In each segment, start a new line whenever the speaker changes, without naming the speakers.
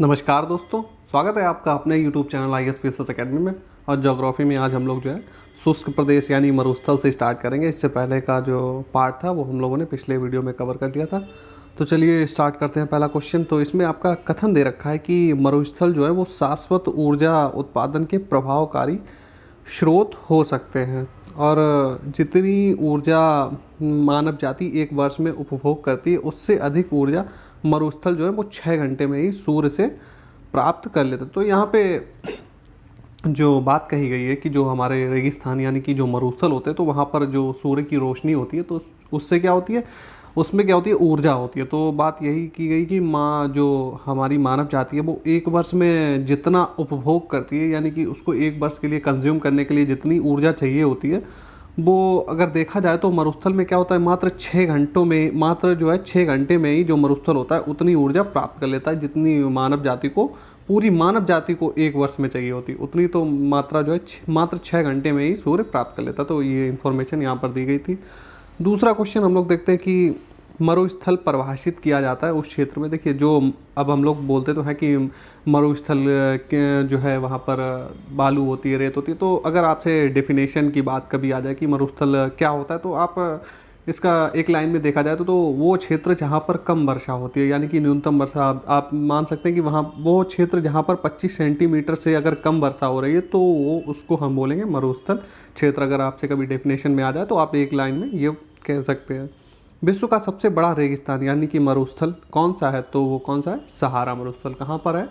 नमस्कार दोस्तों, स्वागत है आपका अपने YouTube channel I S P S S academy में। और ज्योग्राफी में आज हम लोग जो है शुष्क प्रदेश यानी मरुस्थल से स्टार्ट करेंगे। इससे पहले का जो पार्ट था वो हम लोगों ने पिछले वीडियो में कवर कर लिया था। तो चलिए स्टार्ट करते हैं। पहला क्वेश्चन, तो इसमें आपका कथन दे रखा है कि मरुस्थल जो है वो शाश्वत ऊर्जा उत्पादन के प्रभावकारी स्रोत हो सकते हैं और जितनी ऊर्जा मानव जाति एक वर्ष में उपभोग करती है उससे अधिक ऊर्जा मरुस्थल जो है वो 6 घंटे में ही सूर्य से प्राप्त कर लेते। तो यहाँ पे जो बात कही गई है कि जो हमारे रेगिस्तान यानी कि जो मरुस्थल होते हैं तो वहाँ पर जो सूर्य की रोशनी होती है तो उससे क्या होती है, उसमें क्या होती है, ऊर्जा होती है। तो बात यही की गई कि जो हमारी मानव जाति है वो एक वर्ष में जितना उपभोग करती है यानी कि उसको एक वर्ष के लिए कंज्यूम करने के लिए जितनी ऊर्जा चाहिए होती है वो अगर देखा जाए तो मरुस्थल में क्या होता है, मात्र 6 घंटों में, मात्र जो है 6 घंटे में ही जो मरुस्थल होता है उतनी ऊर्जा प्राप्त कर लेता है जितनी मानव जाति को, पूरी मानव जाति को एक वर्ष में चाहिए होती, उतनी तो मात्रा जो है मात्र 6 घंटे में ही सूर्य प्राप्त कर लेता। तो ये इन्फॉर्मेशन यहाँ पर दी गई थी। दूसरा क्वेश्चन हम लोग देखते हैं कि मरुस्थल परिभाषित किया जाता है उस क्षेत्र में। देखिए जो अब हम लोग बोलते तो हैं कि मरुस्थल के जो है वहाँ पर बालू होती है, रेत होती है। तो अगर आपसे डेफिनेशन की बात कभी आ जाए कि मरुस्थल क्या होता है तो आप इसका एक लाइन में देखा जाए तो वो क्षेत्र जहाँ पर कम वर्षा होती है यानी कि न्यूनतम वर्षा, आप मान सकते हैं कि वहाँ वो क्षेत्र जहाँ पर 25 सेंटीमीटर से अगर कम वर्षा हो रही है तो वो उसको हम बोलेंगे मरुस्थल क्षेत्र। अगर आपसे कभी डेफिनेशन में आ जाए तो आप एक लाइन में ये कह सकते हैं। विश्व का सबसे बड़ा रेगिस्तान यानी कि मरुस्थल कौन सा है, तो वो कौन सा है, सहारा मरुस्थल। कहाँ पर है,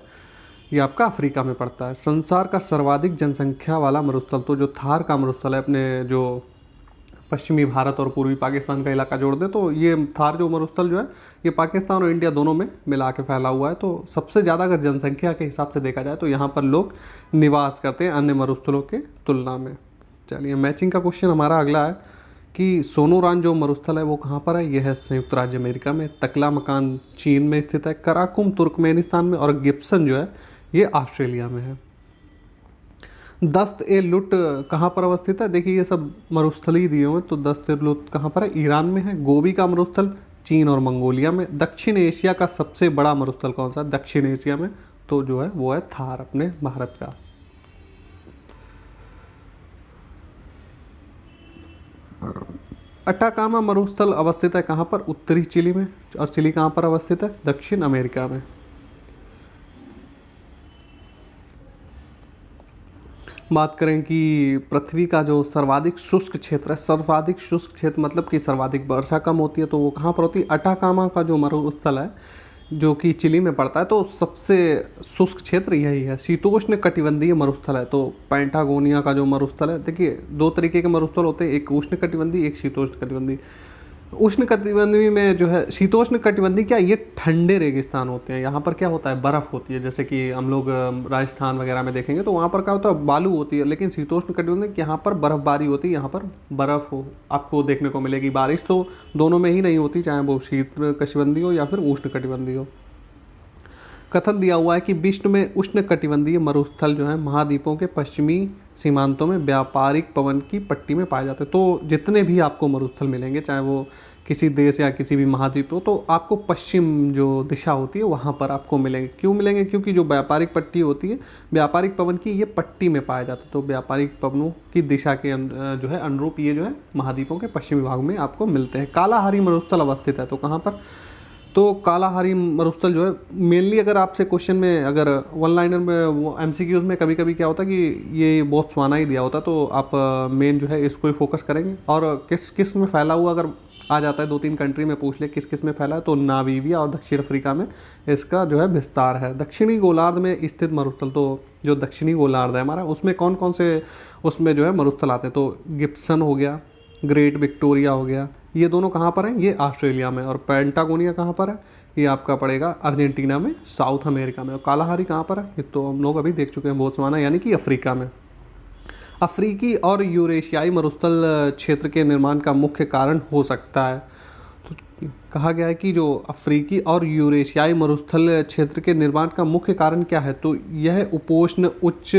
ये आपका अफ्रीका में पड़ता है। संसार का सर्वाधिक जनसंख्या वाला मरुस्थल, तो जो थार का मरुस्थल है, अपने जो पश्चिमी भारत और पूर्वी पाकिस्तान का इलाका जोड़ दे तो ये थार जो मरुस्थल जो है ये पाकिस्तान और इंडिया दोनों में मिला के फैला हुआ है। तो सबसे ज़्यादा अगर जनसंख्या के हिसाब से देखा जाए तो यहाँ पर लोग निवास करते हैं अन्य मरुस्थलों के तुलना में। चलिए मैचिंग का क्वेश्चन हमारा अगला है कि सोनोरान जो मरुस्थल है वो कहाँ पर है, यह है संयुक्त राज्य अमेरिका में। तकला मकान चीन में स्थित है। कराकुम तुर्कमेनिस्तान में और गिब्सन जो है ये ऑस्ट्रेलिया में है। दस्त ए लुट कहाँ पर अवस्थित है, देखिए ये सब मरुस्थल ही दिए हुए हैं। तो दस्त ए लुट कहाँ पर है, ईरान में है। गोबी का मरुस्थल चीन और मंगोलिया में। दक्षिण एशिया का सबसे बड़ा मरुस्थल कौन सा है, दक्षिण एशिया में, तो जो है वो है थार अपने भारत का। अटाकामा मरुस्थल अवस्थित है कहाँ पर, उत्तरी चिली में। और चिली कहाँ पर अवस्थित है, दक्षिण अमेरिका में। बात करें कि पृथ्वी का जो सर्वाधिक शुष्क क्षेत्र है, सर्वाधिक शुष्क क्षेत्र मतलब कि सर्वाधिक वर्षा कम होती है, तो वो कहाँ पर होती है, अटाकामा का जो मरुस्थल है जो कि चिली में पड़ता है। तो सबसे शुष्क क्षेत्र यही है। शीतोष्ण कटिबंधीय मरुस्थल है तो पैंटागोनिया का जो मरुस्थल है, देखिए दो तरीके के मरुस्थल होते हैं, एक उष्ण कटिबंधी, एक शीतोष्ण कटिबंधी। उष्ण कटिबंधी में जो है, शीतोष्ण कटिबंधी क्या, ये ठंडे रेगिस्तान होते हैं। यहाँ पर क्या होता है, बर्फ़ होती है। जैसे कि हम लोग राजस्थान वगैरह में देखेंगे तो वहाँ पर क्या होता है, बालू होती है। लेकिन शीतोष्ण कटिबंधी यहाँ पर बर्फ़बारी होती है, यहाँ पर बर्फ़ हो आपको देखने को मिलेगी। बारिश तो दोनों में ही नहीं होती, चाहे वो शीत कटिबंधी हो या फिर उष्ण कटिबंधी हो। कथन दिया हुआ है कि विश्व में उष्ण कटिबंधीय मरुस्थल जो है महाद्वीपों के पश्चिमी सीमांतों में व्यापारिक पवन की पट्टी में पाए जाते हैं। तो जितने भी आपको मरुस्थल मिलेंगे, चाहे वो किसी देश या किसी भी महाद्वीप हो, तो आपको पश्चिम जो दिशा होती है वहाँ पर आपको मिलेंगे। क्यों मिलेंगे, क्योंकि जो व्यापारिक पट्टी होती है, व्यापारिक पवन की ये पट्टी में पाया जाता है। तो व्यापारिक पवनों की दिशा के जो है अनुरूप ये जो है महाद्वीपों के पश्चिमी भाग में आपको मिलते हैं। कालाहारी मरुस्थल अवस्थित है तो कहाँ पर, तो कालाहारी मरुस्थल जो है मेनली, अगर आपसे क्वेश्चन में अगर वन लाइनर में वो एमसीक्यूज में कभी कभी क्या होता है कि ये बोत्सवाना ही दिया होता, तो आप मेन जो है इसको ही फोकस करेंगे। और किस किस में फैला हुआ अगर आ जाता है, 2-3 कंट्री में पूछ ले किस किस में फैला है, तो नामीबिया और दक्षिण अफ्रीका में इसका जो है विस्तार है। दक्षिणी गोलार्ध में स्थित मरुस्थल, तो जो दक्षिणी गोलार्ध है हमारा उसमें कौन कौन से उसमें जो है मरुस्थल आते हैं, तो गिब्सन हो गया, ग्रेट विक्टोरिया हो गया, ये दोनों कहाँ पर हैं, ये ऑस्ट्रेलिया में। और पैंटागोनिया कहाँ पर है, ये आपका पड़ेगा अर्जेंटीना में, साउथ अमेरिका में। और कालाहारी कहाँ पर है, ये तो हम लोग अभी देख चुके हैं, बोत्सवाना यानी कि अफ्रीका में। अफ्रीकी और यूरेशियाई मरुस्थल क्षेत्र के निर्माण का मुख्य कारण हो सकता है, तो कहा गया है कि जो अफ्रीकी और यूरेशियाई मरुस्थल क्षेत्र के निर्माण का मुख्य कारण क्या है, तो यह उपोष्ण उच्च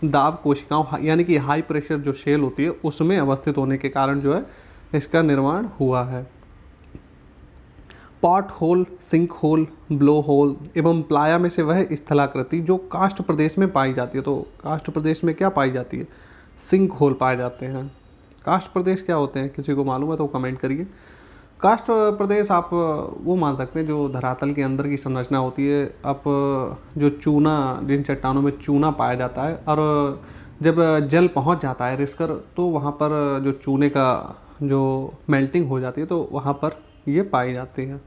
दाब कोशिकाओं यानी कि हाई प्रेशर जो शेल होती है उसमें अवस्थित होने के कारण जो है इसका निर्माण हुआ है। Pothole, sinkhole, blowhole एवं प्लाया में से वह स्थलाकृति जो काष्ठ प्रदेश में पाई जाती है। तो काष्ठ प्रदेश में क्या पाई जाती है? सिंक होल पाए जाते हैं। काष्ठ प्रदेश क्या होते हैं, किसी को मालूम है तो कमेंट करिए। काष्ठ प्रदेश आप वो मान सकते हैं जो धरातल के अंदर की संरचना होती है। आप जो चूना, जिन चट्टानों में चूना पाया जाता है और जब जल पहुंच जाता है रिसकर, तो वहाँ पर जो चूने का जो मेल्टिंग हो जाती है तो वहाँ पर ये पाई जाती है।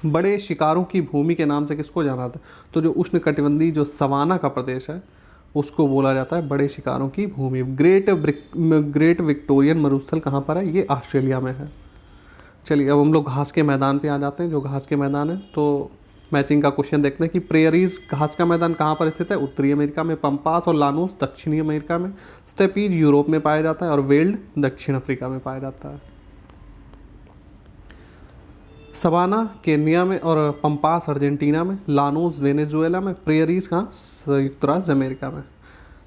बड़े शिकारों की भूमि के नाम से किसको जाना जाता है? तो जो उष्णकटिबंधीय जो सवाना का प्रदेश है उसको बोला जाता है बड़े शिकारों की भूमि। ग्रेट विक्टोरियन मरुस्थल कहाँ पर है? ये ऑस्ट्रेलिया में है। चलिए अब हम लोग घास के मैदान पे आ जाते हैं। जो घास के मैदान है तो मैचिंग का क्वेश्चन देखते हैं कि प्रेयरीज घास का मैदान कहाँ पर स्थित है? उत्तरी अमेरिका में। पंपास और लानूस दक्षिणी अमेरिका में। स्टेपीज यूरोप में पाया जाता है और वेल्ड दक्षिण अफ्रीका में पाया जाता है। सवाना केन्या में और पंपास अर्जेंटीना में। लानूस वेनेजुएला में। प्रेयरीज कहाँ? संयुक्त राज्य अमेरिका में।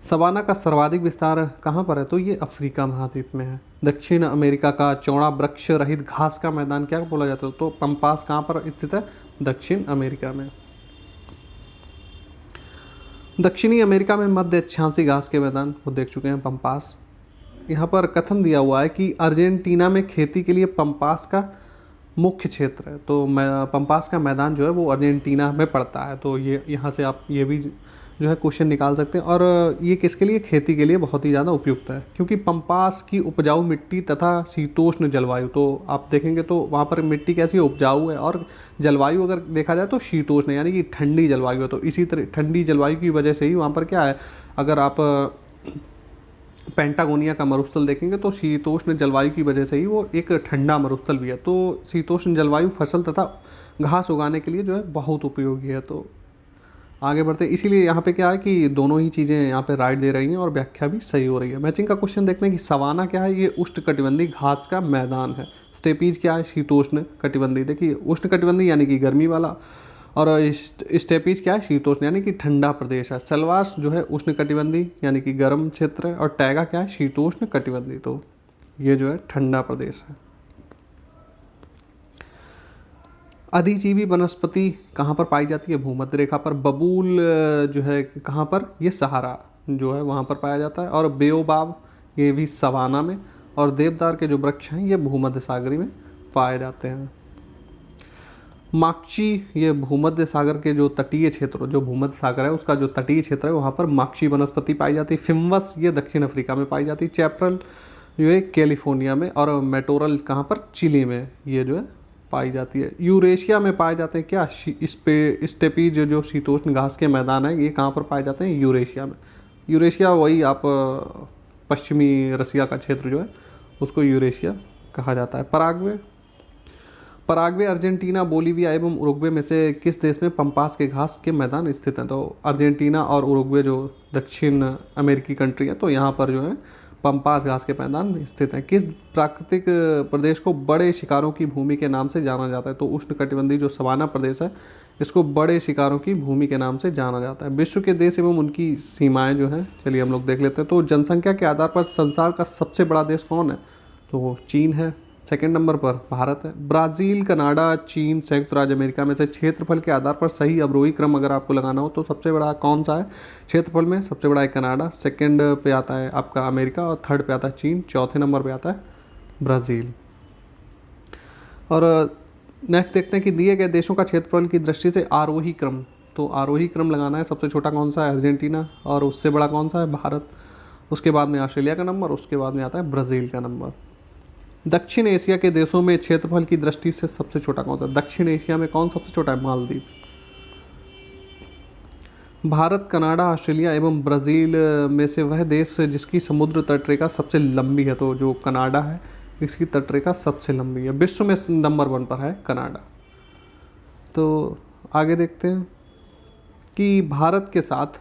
सवाना का सर्वाधिक विस्तार कहाँ पर है? तो ये अफ्रीका महाद्वीप में है। दक्षिण अमेरिका का चौड़ा वृक्ष रहित घास का मैदान क्या बोला जाता है? तो पंपास कहाँ पर स्थित है? दक्षिण अमेरिका में। दक्षिणी अमेरिका में मध्य अक्षांशीय घास के मैदान वो देख चुके हैं, पंपास। यहाँ पर कथन दिया हुआ है कि अर्जेंटीना में खेती के लिए पंपास का मुख्य क्षेत्र है। तो पंपास का मैदान जो है वो अर्जेंटीना में पड़ता है। तो ये यहाँ से आप ये भी जो है क्वेश्चन निकाल सकते हैं। और ये किसके लिए? खेती के लिए बहुत ही ज़्यादा उपयुक्त है, क्योंकि पंपास की उपजाऊ मिट्टी तथा शीतोष्ण जलवायु, तो आप देखेंगे तो वहाँ पर मिट्टी कैसी उपजाऊ है और जलवायु अगर देखा जाए तो शीतोष्ण यानी कि ठंडी जलवायु है। तो इसी तरह ठंडी जलवायु की वजह से ही वहाँ पर क्या है, अगर आप पेंटागोनिया का मरुस्थल देखेंगे तो शीतोष्ण जलवायु की वजह से ही वो एक ठंडा मरुस्थल भी है। तो शीतोष्ण जलवायु फसल तथा घास उगाने के लिए जो है बहुत उपयोगी है। तो आगे बढ़ते हैं। इसीलिए यहाँ पे क्या है कि दोनों ही चीज़ें यहाँ पे राइट दे रही हैं और व्याख्या भी सही हो रही है। मैचिंग का क्वेश्चन देखते हैं कि सवाना क्या है? ये उष्णकटिबंधीय घास का मैदान है। स्टेपीज क्या है? शीतोष्ण कटिबंधीय। देखिए उष्णकटिबंधीय यानी कि गर्मी वाला, और स्टेपीज क्या है? शीतोष्ण यानी कि ठंडा प्रदेश है। सलवास जो है उष्णकटिबंधीय यानी कि गर्म क्षेत्र है, और टैगा क्या है? शीतोष्ण कटिबंधीय। तो ये जो है ठंडा प्रदेश है। अधिजीवी वनस्पति कहाँ पर पाई जाती है? भूमध्य रेखा पर। बबूल जो है कहाँ पर? ये सहारा जो है वहाँ पर पाया जाता है। और बेओबाब ये भी सवाना में। और देवदार के जो वृक्ष हैं ये भूमध्य सागरी में पाए जाते हैं। माक्ची ये भूमध्य सागर के जो तटीय क्षेत्र, जो भूमध्य सागर है उसका जो तटीय क्षेत्र है वहाँ पर माक्ची वनस्पति पाई जाती है। फिम्वस ये दक्षिण अफ्रीका में पाई जाती है। चैप्रल जो है कैलिफोर्निया में। और मेटोरल कहाँ पर? चिली में ये जो है पाई जाती है। यूरेशिया में पाए जाते हैं क्या? स्टेपीज जो शीतोष्ण घास के मैदान है ये कहाँ पर पाए जाते हैं? यूरेशिया में। यूरेशिया वही आप पश्चिमी रसिया का क्षेत्र जो है उसको यूरेशिया कहा जाता है। पराग्वे अर्जेंटीना, बोलीविया एवं उरुग्वे में से किस देश में पंपास के घास के मैदान स्थित हैं? तो अर्जेंटीना और उरुग्वे जो दक्षिण अमेरिकी कंट्री है तो यहाँ पर जो है पंपास घास के मैदान स्थित हैं। किस प्राकृतिक प्रदेश को बड़े शिकारों की भूमि के नाम से जाना जाता है? तो उष्णकटिबंधीय जो सवाना प्रदेश है इसको बड़े शिकारों की भूमि के नाम से जाना जाता है। विश्व के देश एवं उनकी सीमाएं जो हैं चलिए हम लोग देख लेते हैं। तो जनसंख्या के आधार पर संसार का सबसे बड़ा देश कौन है? तो वो चीन है। सेकंड नंबर पर भारत है। ब्राज़ील, कनाडा, चीन, संयुक्त राज्य अमेरिका में से क्षेत्रफल के आधार पर सही अवरोही क्रम अगर आपको लगाना हो तो सबसे बड़ा कौन सा है क्षेत्रफल में? सबसे बड़ा है कनाडा, सेकंड पे आता है आपका अमेरिका, और थर्ड पे आता है चीन, चौथे नंबर पे आता है ब्राज़ील। और नेक्स्ट देखते हैं कि दिए गए देशों का क्षेत्रफल की दृष्टि से आरोही क्रम। तो आरोही क्रम लगाना है। सबसे छोटा कौन सा है? अर्जेंटीना। और उससे बड़ा कौन सा है? भारत। उसके बाद में ऑस्ट्रेलिया का नंबर, उसके बाद में आता है ब्राज़ील का नंबर। दक्षिण एशिया के देशों में क्षेत्रफल की दृष्टि से सबसे छोटा कौन सा? दक्षिण एशिया में कौन सबसे छोटा है? मालदीव। भारत, कनाडा, ऑस्ट्रेलिया एवं ब्राज़ील में से वह देश जिसकी समुद्र तटरेखा सबसे लंबी है। तो जो कनाडा है इसकी तटरेखा सबसे लंबी है। विश्व में नंबर 1 पर है कनाडा। तो आगे देखते हैं कि भारत के साथ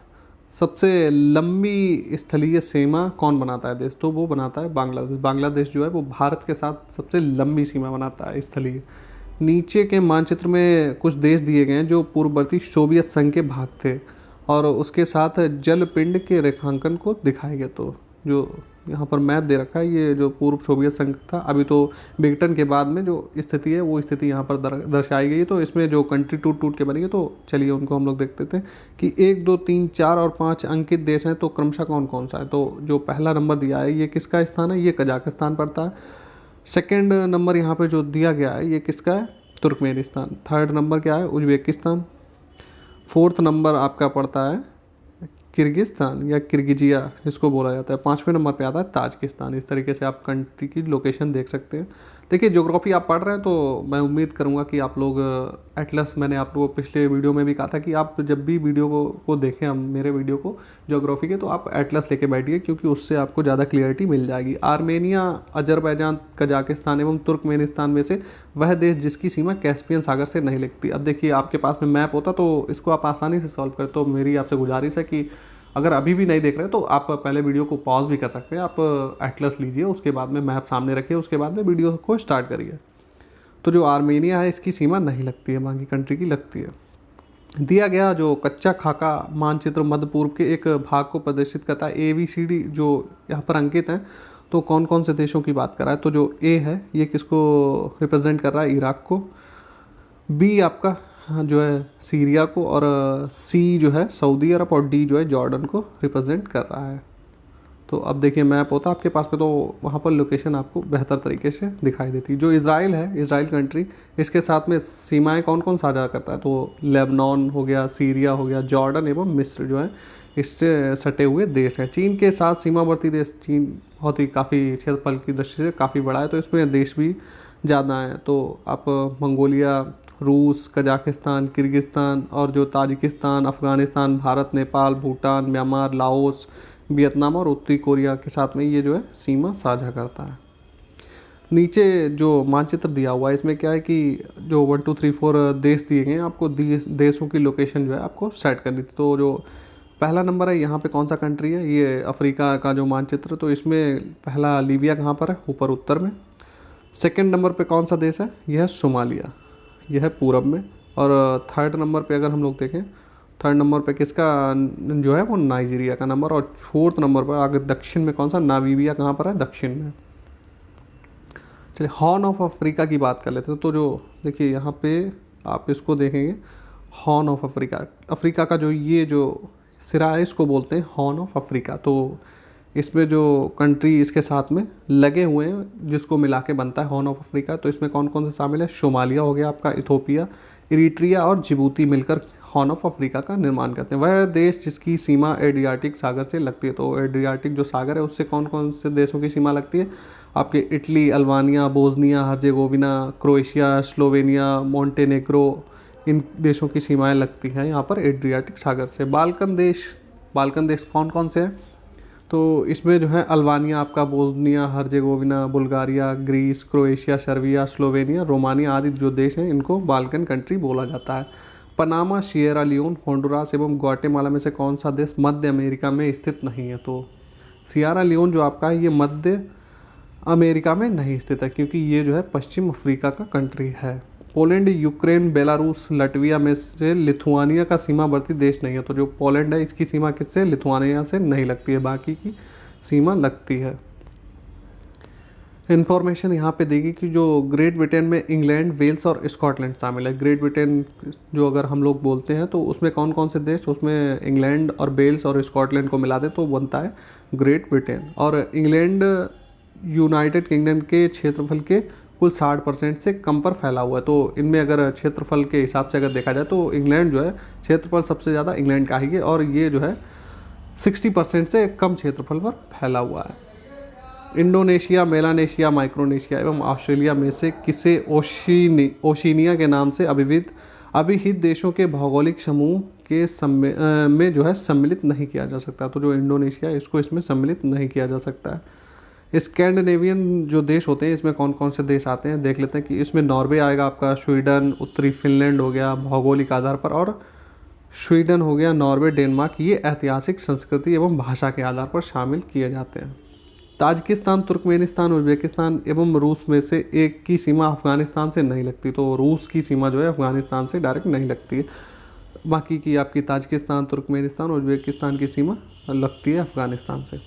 सबसे लंबी स्थलीय सीमा कौन बनाता है देश? तो वो बनाता है बांग्लादेश। बांग्लादेश जो है वो भारत के साथ सबसे लंबी सीमा बनाता है स्थलीय। नीचे के मानचित्र में कुछ देश दिए गए हैं जो पूर्ववर्ती सोवियत संघ के भाग थे और उसके साथ जलपिंड के रेखांकन को दिखाया गया। तो जो यहाँ पर मैप दे रखा है। ये जो पूर्व सोवियत संघ था, अभी तो विघटन के बाद में जो स्थिति है वो स्थिति यहाँ पर दर्शाई गई है। तो इसमें जो कंट्री टूट टूट के बनी है, तो चलिए उनको हम लोग देखते थे कि 1, 2, 3, 4 और 5 अंकित देश हैं, तो क्रमशः कौन कौन सा है। तो जो पहला नंबर दिया है ये किसका स्थान है, ये कजाकिस्तान पड़ता है। सेकेंड नंबर यहाँ पर जो दिया गया है ये किसका है, तुर्कमेनिस्तान। थर्ड नंबर क्या है, उज्बेकिस्तान। फोर्थ नंबर आपका पड़ता है किर्गिस्तान या किर्गिजिया इसको बोला जाता है। 5वें नंबर पे आता है ताजिकिस्तान। इस तरीके से आप कंट्री की लोकेशन देख सकते हैं। देखिए ज्योग्राफी आप पढ़ रहे हैं तो मैं उम्मीद करूंगा कि आप लोग एटलस, मैंने आप लोगों को पिछले वीडियो में भी कहा था कि आप जब भी वीडियो को देखें, हम मेरे वीडियो को ज्योग्राफी के, तो आप एटलस लेके बैठिए, क्योंकि उससे आपको ज़्यादा क्लियरिटी मिल जाएगी। आर्मेनिया, अजरबैजान, कजाकिस्तान एवं तुर्कमेनिस्तान में से वह देश जिसकी सीमा कैस्पियन सागर से नहीं लगती। अब देखिए आपके पास में मैप होता तो इसको आप आसानी से सॉल्व करते। तो मेरी आपसे गुजारिश है कि अगर अभी भी नहीं देख रहे तो आप पहले वीडियो को पॉज भी कर सकते हैं। आप एटलस लीजिए, उसके बाद में मैप सामने रखिए, उसके बाद में वीडियो को स्टार्ट करिए। तो जो आर्मेनिया है इसकी सीमा नहीं लगती है, बाकी कंट्री की लगती है। दिया गया जो कच्चा खाका मानचित्र मध्य पूर्व के एक भाग को प्रदर्शित करता है। ABCD जो यहाँ पर अंकित हैं, तो कौन कौन से देशों की बात कर रहा है। तो जो A है ये किसको रिप्रेजेंट कर रहा है, इराक को। B आपका जो है सीरिया को, और C जो है सऊदी अरब, और D जो है जॉर्डन को रिप्रेजेंट कर रहा है। तो अब देखिए मैप होता है आपके पास में, तो वहाँ पर लोकेशन आपको बेहतर तरीके से दिखाई देती है। जो इज़राइल है, इज़राइल कंट्री, इसके साथ में सीमाएं कौन कौन साझा करता है। तो लेबनान हो गया, सीरिया हो गया, जॉर्डन एवं मिस्र जो है इससे सटे हुए देश हैं। चीन के साथ सीमावर्ती देश, चीन बहुत ही काफ़ी क्षेत्रफल की दृष्टि से काफ़ी बड़ा है, तो इसमें देश भी ज़्यादा हैं। तो आप मंगोलिया, रूस, कजाकिस्तान, किर्गिस्तान और जो Tajikistan, Afghanistan, Bharat, Nepal, Bhutan, Myanmar, Laos, Vietnam और उत्तरी कोरिया के साथ में ये जो है सीमा साझा करता है। नीचे जो मानचित्र दिया हुआ है इसमें क्या है कि जो 1, 2, 3, 4 देश दिए गए हैं, आपको देशों की लोकेशन जो है आपको सेट करनी थी। तो जो पहला नंबर है यहाँ पे कौन सा कंट्री है, ये अफ्रीका का जो मानचित्र, तो इसमें पहला लीबिया कहाँ पर है, ऊपर उत्तर में। सेकेंड नंबर पे कौन सा देश है, यह है सोमालिया, यह है पूरब में। और थर्ड नंबर पे अगर हम लोग देखें, थर्ड नंबर पे किसका जो है वो नाइजीरिया का नंबर। और फोर्थ नंबर पर आगे दक्षिण में कौन सा, नामीबिया कहाँ पर है, दक्षिण में। चलिए हॉर्न ऑफ अफ्रीका की बात कर लेते हैं। तो जो देखिए यहाँ पे आप इसको देखेंगे, हॉर्न ऑफ अफ्रीका, अफ्रीका का जो ये जो सिरा है इसको बोलते हैं हॉर्न ऑफ अफ्रीका। तो इसमें जो कंट्री इसके साथ में लगे हुए हैं जिसको मिला के बनता है हॉर्न ऑफ अफ्रीका, तो इसमें कौन कौन से शामिल है, सोमालिया हो गया आपका, इथोपिया, इरिट्रिया और जिबूती मिलकर हॉर्न ऑफ अफ्रीका का निर्माण करते हैं। वह देश जिसकी सीमा एड्रियाटिक सागर से लगती है। तो एड्रियाटिक जो सागर है उससे कौन कौन से देशों की सीमा लगती है, आपके Italy, Albania, Bosnia Herzegovina, Croatia, Slovenia, Montenegro, इन देशों की सीमाएं लगती हैं यहाँ पर एड्रियाटिक सागर से। बाल्कन देश कौन कौन से हैं, तो इसमें जो है अल्बानिया आपका, Bosnia Herzegovina, Bulgaria, Greece, Croatia, Serbia, Slovenia, Romania आदि जो देश हैं इनको बाल्कन कंट्री बोला जाता है। पनामा, सिएरा लियोन, होंडुरास एवं ग्वाटेमाला में से कौन सा देश मध्य अमेरिका में स्थित नहीं है। तो सिएरा लियोन जो आपका है ये मध्य अमेरिका में नहीं स्थित है, क्योंकि ये जो है पश्चिम अफ्रीका का कंट्री है। पोलैंड, यूक्रेन, बेलारूस, लटविया में से लिथुआनिया का सीमावर्ती देश नहीं है। तो जो पोलैंड है इसकी सीमा किससे, लिथुआनिया से नहीं लगती है, बाकी की सीमा लगती है। इन्फॉर्मेशन यहाँ पे देगी कि जो ग्रेट ब्रिटेन में इंग्लैंड, वेल्स और स्कॉटलैंड शामिल है। ग्रेट ब्रिटेन जो अगर हम लोग बोलते हैं तो उसमें कौन कौन से देश, उसमें इंग्लैंड और वेल्स और स्कॉटलैंड को मिला दें तो बनता है ग्रेट ब्रिटेन। और इंग्लैंड यूनाइटेड किंगडम के क्षेत्रफल के कुल 60% से कम पर फैला हुआ है। तो इनमें अगर क्षेत्रफल के हिसाब से अगर देखा जाए तो इंग्लैंड जो है क्षेत्रफल सबसे ज़्यादा इंग्लैंड का ही है, और ये जो है 60% से कम क्षेत्रफल पर फैला हुआ है। इंडोनेशिया, मेलानेशिया, माइक्रोनेशिया एवं ऑस्ट्रेलिया में से किसे ओशिनिया के नाम से अभिहित देशों के भौगोलिक समूह के में जो है सम्मिलित नहीं किया जा सकता। तो जो इंडोनेशिया है इसको इसमें सम्मिलित नहीं किया जा सकता है। स्कैंडिनेवियन जो देश होते हैं इसमें कौन कौन से देश आते हैं देख लेते हैं कि इसमें नॉर्वे आएगा आपका, स्वीडन, उत्तरी फिनलैंड हो गया भौगोलिक आधार पर, और स्वीडन हो गया, नॉर्वे, डेनमार्क, ये ऐतिहासिक संस्कृति एवं भाषा के आधार पर शामिल किए जाते हैं। ताजिकिस्तान, तुर्कमेनिस्तान, उज्बेकिस्तान एवं रूस में से एक की सीमा अफगानिस्तान से नहीं लगती। तो रूस की सीमा जो है अफगानिस्तान से डायरेक्ट नहीं लगती है, बाकी की आपकी ताजिकिस्तान, तुर्कमेनिस्तान, उज्बेकिस्तान की सीमा लगती है अफगानिस्तान से।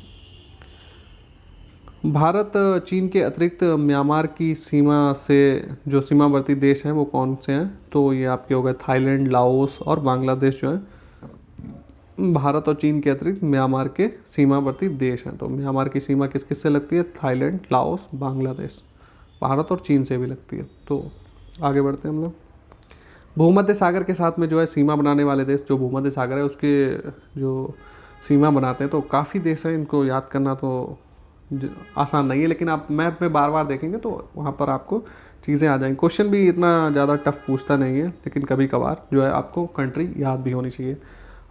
भारत चीन के अतिरिक्त म्यांमार की सीमा से जो सीमावर्ती देश हैं वो कौन से हैं? तो ये आपके हो गए थाईलैंड, लाओस और बांग्लादेश जो है भारत और चीन के अतिरिक्त म्यांमार के सीमावर्ती देश हैं। तो म्यांमार की सीमा किस किस से लगती है? Thailand, Laos, Bangladesh. भारत और चीन से भी लगती है। तो आगे बढ़ते हैं हम लोग। भूमध्य सागर के साथ में जो है सीमा बनाने वाले देश, जो भूमध्य सागर है उसके जो सीमा बनाते हैं, तो काफ़ी देश हैं, इनको याद करना तो आसान नहीं है, लेकिन आप मैप में बार बार देखेंगे तो वहाँ पर आपको चीज़ें आ जाएंगी। क्वेश्चन भी इतना ज़्यादा टफ पूछता नहीं है, लेकिन कभी कभार जो है आपको कंट्री याद भी होनी चाहिए।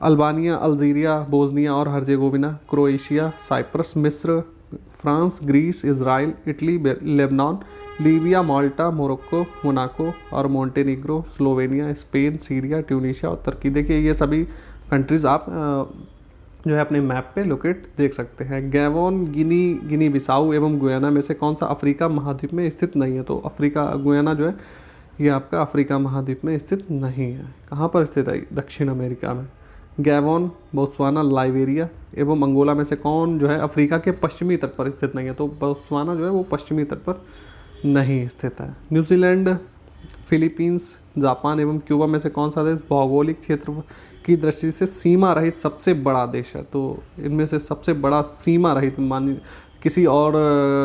अल्बानिया, अल्जीरिया, बोस्निया और हर्जेगोविना, क्रोएशिया, साइप्रस, मिस्र, France, Greece, Israel, Italy, Lebanon, Libya, Malta, Morocco, Monaco और Montenegro, Slovenia, Spain, Syria, Tunisia और तुर्की। देखिए ये सभी कंट्रीज़ आप जो है अपने मैप पे लोकेट देख सकते हैं। गैबोन, गिनी बिसाऊ एवं गुयाना में से कौन सा अफ्रीका महाद्वीप में स्थित नहीं है? तो अफ्रीका, गुयाना जो है ये आपका अफ्रीका महाद्वीप में स्थित नहीं है। कहाँ पर स्थित है? दक्षिण अमेरिका में। गैबोन, बोत्सवाना, लाइबेरिया एवं अंगोला में से कौन जो है अफ्रीका के पश्चिमी तट पर स्थित नहीं है? तो बोत्सवाना जो है वो पश्चिमी तट पर नहीं स्थित है। न्यूजीलैंड, फिलीपींस, जापान एवं क्यूबा में से कौन सा देश भौगोलिक क्षेत्र की दृष्टि से सीमा रहित सबसे बड़ा देश है? तो इनमें से सबसे बड़ा सीमा रहित मानिए किसी और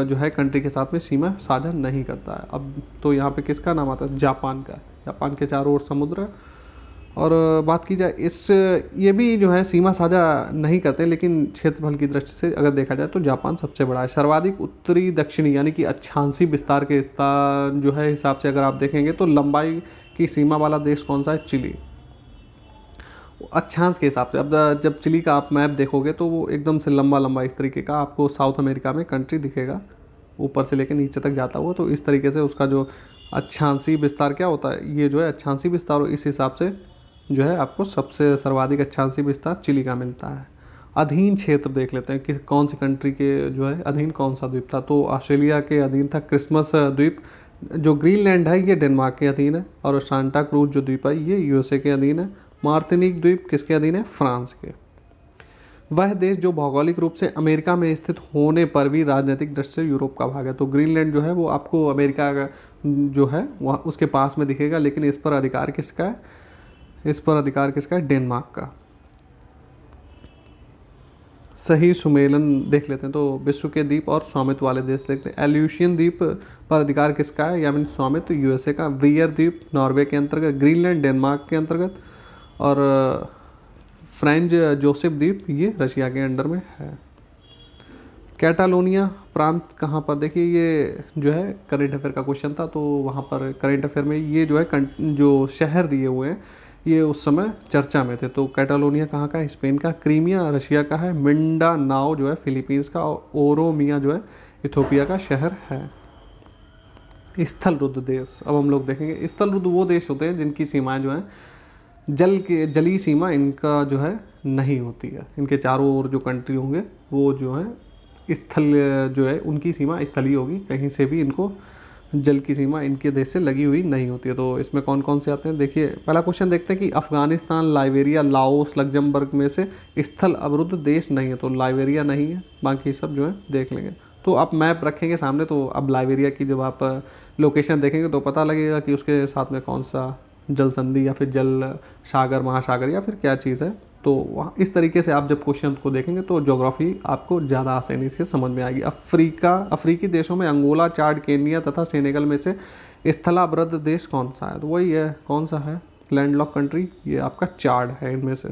जो है कंट्री के साथ में सीमा साझा नहीं करता है। अब तो यहाँ पे किसका नाम आता है? जापान का। जापान के चारों ओर समुद्र है। और बात की जाए ये भी जो है सीमा साझा नहीं करते, लेकिन क्षेत्रफल की दृष्टि से अगर देखा जाए तो जापान सबसे बड़ा है। सर्वाधिक उत्तरी दक्षिणी यानी कि अक्षांशी विस्तार के जो है हिसाब से अगर आप देखेंगे तो लंबाई की सीमा वाला देश कौन सा है? चिली। अक्षांश के हिसाब से अब जब चिली का आप मैप देखोगे तो वो एकदम से लंबा लंबा इस तरीके का आपको साउथ अमेरिका में कंट्री दिखेगा, ऊपर से लेकर नीचे तक जाता हुआ। तो इस तरीके से उसका जो अक्षांशी विस्तार क्या होता है, ये जो है अक्षांशी विस्तार, इस हिसाब से जो है आपको सबसे सर्वाधिक अक्षांशी विस्तार चिली का मिलता है। अधीन क्षेत्र देख लेते हैं कि कौन सी कंट्री के जो है अधीन कौन सा द्वीप था। तो ऑस्ट्रेलिया के अधीन था क्रिसमस द्वीप। जो ग्रीनलैंड है ये डेनमार्क के अधीन है। और सांता क्रूज जो द्वीप है ये यूएसए के अधीन है। मार्टिनिक द्वीप किसके अधीन है? फ्रांस के। वह देश जो भौगोलिक रूप से अमेरिका में स्थित होने पर भी राजनीतिक दृष्टि से यूरोप का भाग है। तो ग्रीनलैंड जो है वो आपको अमेरिका का जो है वह उसके पास में दिखेगा, लेकिन इस पर अधिकार किसका है? इस पर अधिकार किसका है? डेनमार्क का। सही सुमेलन देख लेते हैं तो विश्व के द्वीप और स्वामित्व वाले देश देखते हैं। एल्यूशियन द्वीप पर अधिकार किसका है? या मीन स्वामित्व यूएसए का। वियर द्वीप नॉर्वे के अंतर्गत, ग्रीनलैंड डेनमार्क के अंतर्गत और फ्रेंच जोसेफ द्वीप ये रशिया के अंडर में है। कैटालोनिया प्रांत कहाँ पर? देखिए ये जो है करेंट अफेयर का क्वेश्चन था, तो वहाँ पर करेंट अफेयर में ये जो है जो शहर दिए हुए हैं ये उस समय चर्चा में थे। तो कैटालोनिया कहाँ का है? स्पेन का। क्रीमिया रशिया का है। मिंडा नाओ जो है फिलीपींस का। और ओरोमिया जो है इथोपिया का शहर है। स्थल रुद्ध देश अब हम लोग देखेंगे। स्थल रुद्ध वो देश होते हैं जिनकी सीमाएं जो हैं जली सीमा इनका जो है नहीं होती है। इनके चारों ओर जो कंट्री होंगे वो जो है स्थल जो है उनकी सीमा स्थलीय होगी, कहीं से भी इनको जल की सीमा इनके देश से लगी हुई नहीं होती है। तो इसमें कौन कौन से आते हैं? देखिए पहला क्वेश्चन देखते हैं कि अफगानिस्तान, लाइबेरिया, लाओस, लग्जमबर्ग में से स्थल अवरुद्ध देश नहीं है। तो लाइबेरिया नहीं है, बाकी सब जो है देख लेंगे। तो आप मैप रखेंगे सामने, तो अब लाइबेरिया की जब आप लोकेशन देखेंगे तो पता लगेगा कि उसके साथ में कौन सा जल संधि या फिर जल सागर, महासागर या फिर क्या चीज़ है। तो वहाँ इस तरीके से आप जब क्वेश्चन को देखेंगे तो ज्योग्राफी आपको ज़्यादा आसानी से समझ में आएगी। अफ्रीकी देशों में अंगोला, चाड, केन्या तथा सेनेगल में से स्थलावृद्ध देश कौन सा है? तो वही है, कौन सा है? लैंडलॉक कंट्री ये आपका चाड है इनमें से।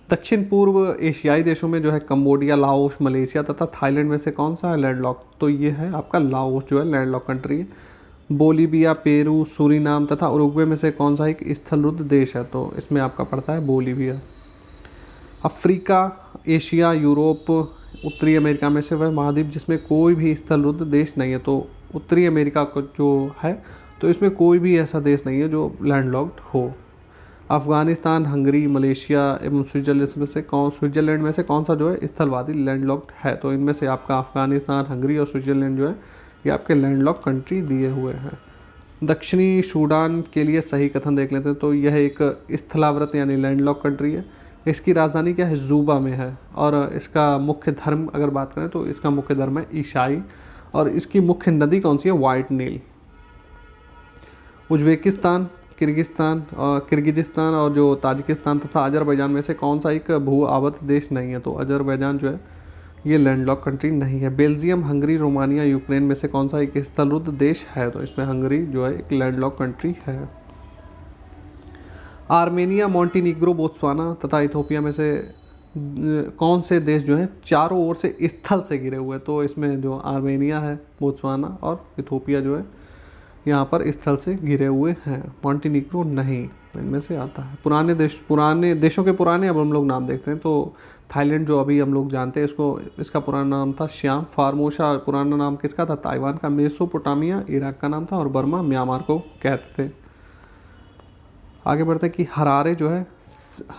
दक्षिण पूर्व एशियाई देशों में जो है कंबोडिया, लाओस, मलेशिया तथा थाईलैंड में से कौन सा है लैंडलॉक? तो ये है आपका लाओस जो है लैंडलॉक कंट्री है। बोलीविया, पेरू, सूरीनाम तथा उरुग्वे में से कौन सा एक स्थलरुद्ध देश है? तो इसमें आपका पड़ता है बोलीविया। अफ्रीका, एशिया, यूरोप, उत्तरी अमेरिका में से वह महाद्वीप जिसमें कोई भी स्थलरुद्ध देश नहीं है। तो उत्तरी अमेरिका को जो है तो इसमें कोई भी ऐसा देश नहीं है जो लैंडलॉक्ड हो। अफगानिस्तान, हंगरी, मलेशिया एवं स्विट्जरलैंड में से कौन सा जो है स्थलवादी लैंडलॉक्ड है? तो इनमें से आपका अफगानिस्तान, हंगरी और स्विट्जरलैंड जो है ये आपके लैंडलॉक कंट्री दिए हुए हैं। दक्षिणी सूडान के लिए सही कथन देख लेते हैं। तो यह एक स्थलावृत यानी लैंडलॉक कंट्री है। इसकी राजधानी क्या है, जूबा में है। और इसका मुख्य धर्म अगर बात करें तो इसका मुख्य धर्म है ईसाई। और इसकी मुख्य नदी कौन सी है, वाइट नील। उज्बेकिस्तान, किर्गिजिस्तान और जो ताजिकिस्तान तथा अजरबैजान में से कौन सा एक भू आबद्ध देश नहीं है, तो अजरबैजान जो है ये लैंडलॉक कंट्री नहीं है। बेल्जियम, हंगरी, रोमानिया, यूक्रेन में से कौन सा एक स्थलरुद्ध देश है, तो इसमें हंगरी जो है एक लैंडलॉक कंट्री है। आर्मेनिया, मोंटीनीग्रो, बोत्सवाना तथा इथोपिया में से कौन से देश जो हैं चारों ओर से स्थल से घिरे हुए हैं, तो इसमें जो आर्मेनिया है, बोत्सवाना और इथोपिया जो है यहाँ पर स्थल से घिरे हुए हैं। मोंटीनीग्रो नहीं, इनमें से आता है। पुराने देशों के पुराने अब हम लोग नाम देखते हैं, तो थाईलैंड जो अभी हम लोग जानते हैं इसको, इसका पुराना नाम था श्याम। फार्मोसा पुराना नाम किसका था, ताइवान का। मेसोपोटामिया इराक का नाम था और बर्मा म्यांमार को कहते थे। आगे बढ़ते हैं कि हरारे जो है,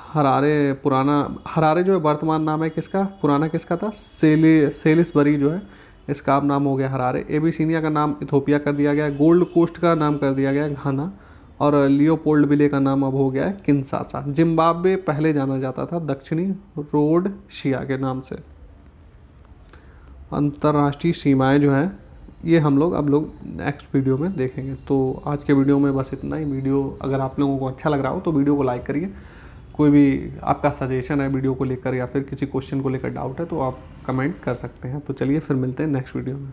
हरारे जो है वर्तमान नाम है किसका, पुराना किसका था, सेलिसबरी जो है इसका अब नाम हो गया हरारे। एबिसिनिया का नाम इथोपिया कर दिया गया। गोल्ड कोस्ट का नाम कर दिया गया घाना। और लियोपोल्डविले का नाम अब हो गया है किन्शासा। जिम्बाब्वे पहले जाना जाता था दक्षिणी रोडशिया के नाम से। अंतर्राष्ट्रीय सीमाएं जो हैं ये हम लोग अब नेक्स्ट वीडियो में देखेंगे। तो आज के वीडियो में बस इतना ही। वीडियो अगर आप लोगों को अच्छा लग रहा हो तो वीडियो को लाइक करिए। कोई भी आपका सजेशन है वीडियो को लेकर या फिर किसी क्वेश्चन को लेकर डाउट है तो आप कमेंट कर सकते हैं। तो चलिए फिर मिलते हैं नेक्स्ट वीडियो में।